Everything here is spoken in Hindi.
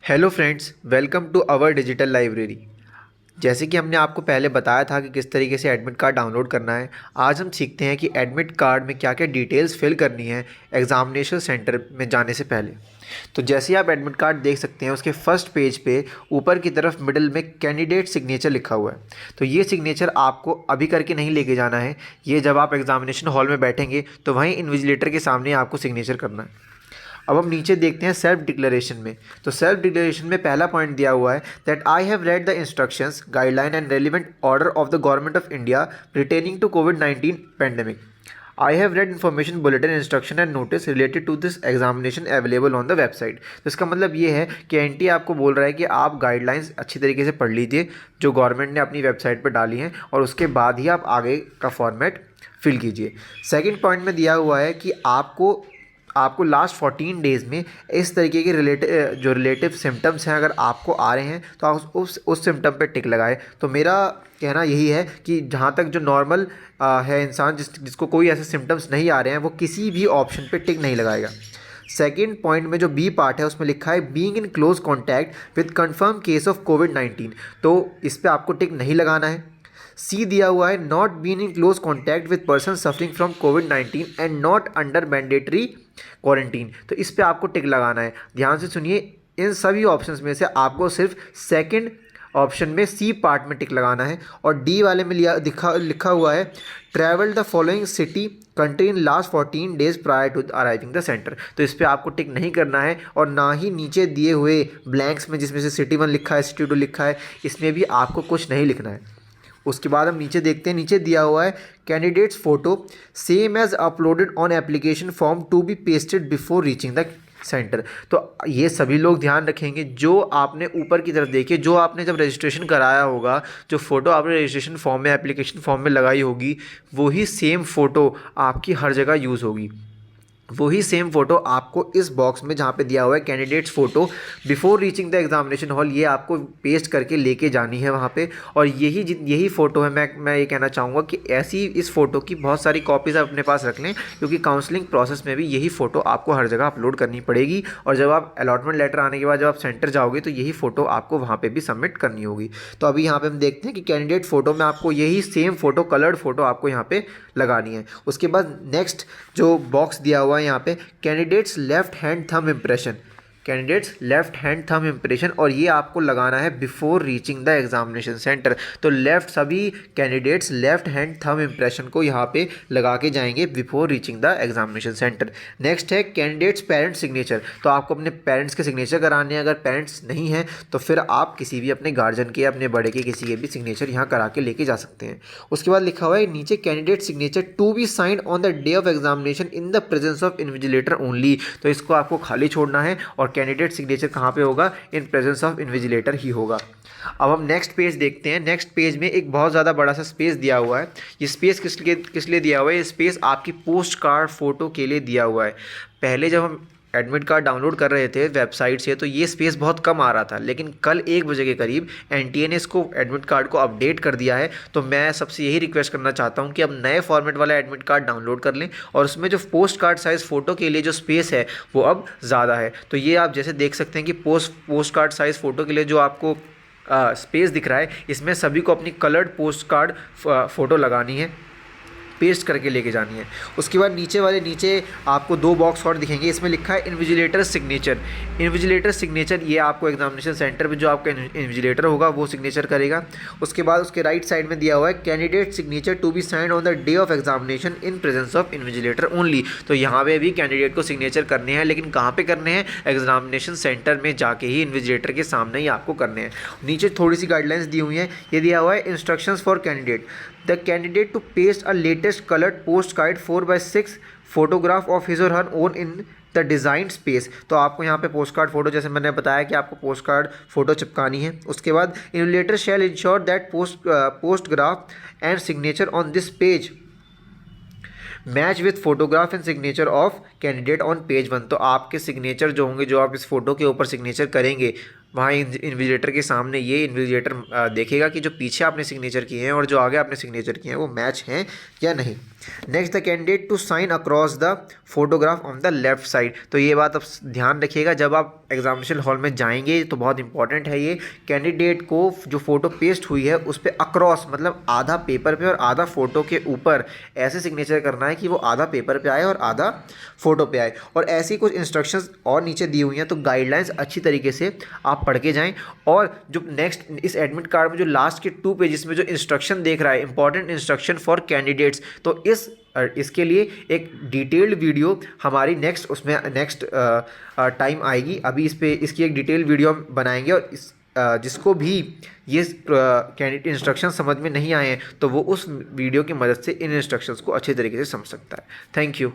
Hello friends, welcome to our digital library. जैसे कि हमने आपको पहले बताया था कि किस तरीके से एडमिट कार्ड डाउनलोड करना है, आज हम सीखते हैं कि एडमिट कार्ड में क्या क्या डिटेल्स फिल करनी है एग्जामिनेशन सेंटर में जाने से पहले। तो जैसे ही आप एडमिट कार्ड देख सकते हैं, उसके फर्स्ट पेज पे ऊपर की तरफ मिडिल में कैंडिडेट सिग्नेचर लिखा हुआ है। तो ये सिग्नेचर आपको अभी करके नहीं लेके जाना है, ये जब आप एग्जामिनेशन हॉल में बैठेंगे तो वहीं इन्विजिलेटर के सामने आपको सिग्नेचर करना है। अब हम नीचे देखते हैं सेल्फ डिक्लेरेशन में। तो सेल्फ डिक्लेरेशन में पहला पॉइंट दिया हुआ है that I have read the instructions guideline and relevant order of the government of India retaining to कोविड-19 pandemic. I have read information bulletin instruction and notice related to this examination available on the website. तो इसका मतलब ये है कि एनटी आपको बोल रहा है कि आप गाइडलाइंस अच्छी तरीके से पढ़ लीजिए जो गवर्नमेंट ने अपनी वेबसाइट पर डाली हैं, और उसके बाद ही आप आगे का फॉर्मेट फिल कीजिए। सेकेंड पॉइंट में दिया हुआ है कि आपको लास्ट 14 डेज़ में इस तरीके के रिलेटिव सिम्टम्स हैं, अगर आपको आ रहे हैं तो आप उस सिम्टम पे टिक लगाए। तो मेरा कहना यही है कि जहाँ तक जो नॉर्मल है इंसान, जिसको कोई ऐसे सिम्टम्स नहीं आ रहे हैं, वो किसी भी ऑप्शन पे टिक नहीं लगाएगा। सेकेंड पॉइंट में जो बी पार्ट है उसमें लिखा है being in close contact with confirm case of कोविड-19, तो इस पर आपको टिक नहीं लगाना है। सी दिया हुआ है not been in close contact with person suffering from कोविड-19 and not under mandatory quarantine, तो इस पे आपको टिक लगाना है। ध्यान से सुनिए, इन सभी ऑप्शंस में से आपको सिर्फ सेकंड ऑप्शन में सी पार्ट में टिक लगाना है। और डी वाले में लिखा हुआ है travel the following city country in last 14 days prior to arriving the centre, तो इस पर आपको टिक नहीं करना है। और ना ही नीचे दिए हुए ब्लैंक्स में जिसमें से सिटी 1 लिखा है, सिटी 2 लिखा है, इसमें भी आपको कुछ नहीं लिखना है। उसके बाद हम नीचे देखते हैं, नीचे दिया हुआ है candidate's photo same as uploaded on application form to be pasted before reaching the centre. तो ये सभी लोग ध्यान रखेंगे, जो आपने ऊपर की तरफ देखिए, जो आपने जब रजिस्ट्रेशन कराया होगा, जो फ़ोटो आपने रजिस्ट्रेशन फॉर्म में एप्लीकेशन फॉर्म में लगाई होगी, वही सेम फ़ोटो आपकी हर जगह यूज़ होगी। वही सेम फ़ोटो आपको इस बॉक्स में जहाँ पे दिया हुआ है candidates photo before reaching the examination hall, ये आपको पेस्ट करके लेके जानी है वहाँ पे। और यही फ़ोटो है। मैं ये कहना चाहूँगा कि ऐसी इस फ़ोटो की बहुत सारी कॉपीज़ आप अपने पास रख लें, क्योंकि काउंसलिंग प्रोसेस में भी यही फ़ोटो आपको हर जगह अपलोड करनी पड़ेगी। और जब आप अलॉटमेंट लेटर आने के बाद जब आप सेंटर जाओगे तो यही फ़ोटो आपको वहाँ पर भी सबमिट करनी होगी। तो अभी यहाँ पर हम देखते हैं कि कैंडिडेट फ़ोटो में आपको यही सेम फ़ोटो, कलर्ड फ़ोटो आपको यहाँ पर लगानी है। उसके बाद नेक्स्ट जो बॉक्स दिया हुआ है यहाँ पे candidates left hand thumb impression, candidates left hand thumb impression, और ये आपको लगाना है before reaching the examination centre. तो सभी candidates left hand thumb impression को यहाँ पे लगा के जाएंगे before reaching the examination centre. Next है कैंडिडेट्स पेरेंट्स सिग्नेचर, तो आपको अपने पेरेंट्स के सिग्नेचर कराने हैं। अगर पेरेंट्स नहीं हैं तो फिर आप किसी भी अपने गार्जियन के, अपने बड़े के, किसी के भी सिग्नेचर यहाँ करा के लेके जा सकते हैं। उसके बाद लिखा हुआ है नीचे candidate signature to be signed on the day of examination in the presence of invigilator only, तो इसको आपको खाली छोड़ना है। और कैंडिडेट सिग्नेचर कहाँ पे होगा? इन प्रेजेंस ऑफ इन्विजिलेटर ही होगा। अब हम नेक्स्ट पेज देखते हैं। नेक्स्ट पेज में एक बहुत ज़्यादा बड़ा सा स्पेस दिया हुआ है। ये स्पेस किस लिए दिया हुआ है? ये स्पेस आपकी पोस्ट कार्ड फ़ोटो के लिए दिया हुआ है। पहले जब हम एडमिट कार्ड डाउनलोड कर रहे थे वेबसाइट से तो ये स्पेस बहुत कम आ रहा था, लेकिन कल 1 बजे के करीब एनटीए ने इसको एडमिट कार्ड को अपडेट कर दिया है। तो मैं सबसे यही रिक्वेस्ट करना चाहता हूँ कि अब नए फॉर्मेट वाला एडमिट कार्ड डाउनलोड कर लें, और उसमें जो पोस्ट कार्ड साइज़ फ़ोटो के लिए जो स्पेस है वो अब ज़्यादा है। तो ये आप जैसे देख सकते हैं कि पोस्ट कार्ड साइज़ फ़ोटो के लिए जो आपको स्पेस दिख रहा है, इसमें सभी को अपनी कलर्ड पोस्ट कार्ड फ़ोटो लगानी है, पेस्ट करके लेके जानी है। उसके बाद नीचे आपको 2 बॉक्स और दिखेंगे, इसमें लिखा है इन्विजिलेटर सिग्नेचर। इन्विजिलेटर सिग्नेचर ये आपको एग्जामिनेशन सेंटर पे जो आपका इन्विजिलेटर होगा वो सिग्नेचर करेगा। उसके बाद उसके राइट साइड में दिया हुआ है candidate signature to be signed on the day of examination in presence of invigilator only, तो यहाँ पे भी कैंडिडेट को सिग्नेचर करने हैं, लेकिन कहाँ पे करने हैं? एग्जामिनेशन सेंटर में जाके ही, इन्विजिलेटर के सामने ही आपको करने हैं। नीचे थोड़ी सी गाइडलाइंस दी हुई हैं। ये दिया हुआ है instructions for candidate, the candidate to paste a latest coloured post card 4x6 photograph of his or her own in the design space, तो आपको यहाँ पे पोस्ट कार्ड फोटो, जैसे मैंने बताया कि आपको पोस्ट कार्ड फोटो चिपकानी है। उसके बाद invigilator shall ensure that photograph and signature on this page match with photograph and signature of candidate on page 1, तो आपके सिग्नेचर जो होंगे, जो आप इस फोटो के ऊपर सिग्नेचर करेंगे, वहाँ इन्विजिलेटर के सामने ये इन्विजिलेटर देखेगा कि जो पीछे आपने सिग्नेचर किए हैं और जो आगे आपने सिग्नेचर किए हैं वो मैच हैं या नहीं। Next, the candidate to sign across the photograph on the left side. तो ये बात अब ध्यान रखिएगा, जब आप एग्जामिनेशन हॉल में जाएंगे तो बहुत इंपॉर्टेंट है ये, कैंडिडेट को जो फ़ोटो पेस्ट हुई है उस पर अक्रॉस मतलब आधा पेपर पे और आधा फ़ोटो के ऊपर ऐसे सिग्नेचर करना है कि वो आधा पेपर पे आए और आधा फ़ोटो पे आए। और ऐसी कुछ इंस्ट्रक्शंस और नीचे दी हुई हैं, तो गाइडलाइंस अच्छी तरीके से आप पढ़ के जाएं। और जो नेक्स्ट इस एडमिट कार्ड में जो लास्ट के 2 पेजेस में जो इंस्ट्रक्शन देख रहा है, इंपॉर्टेंट इंस्ट्रक्शन फॉर कैंडिडेट्स, तो इसके लिए एक डिटेल्ड वीडियो हमारी नेक्स्ट टाइम आएगी। अभी इसकी एक डिटेल वीडियो हम बनाएंगे, और जिसको भी ये कैंडिडेट इंस्ट्रक्शन समझ में नहीं आए हैं तो वो उस वीडियो की मदद से इन इंस्ट्रक्शंस को अच्छे तरीके से समझ सकता है। Thank you.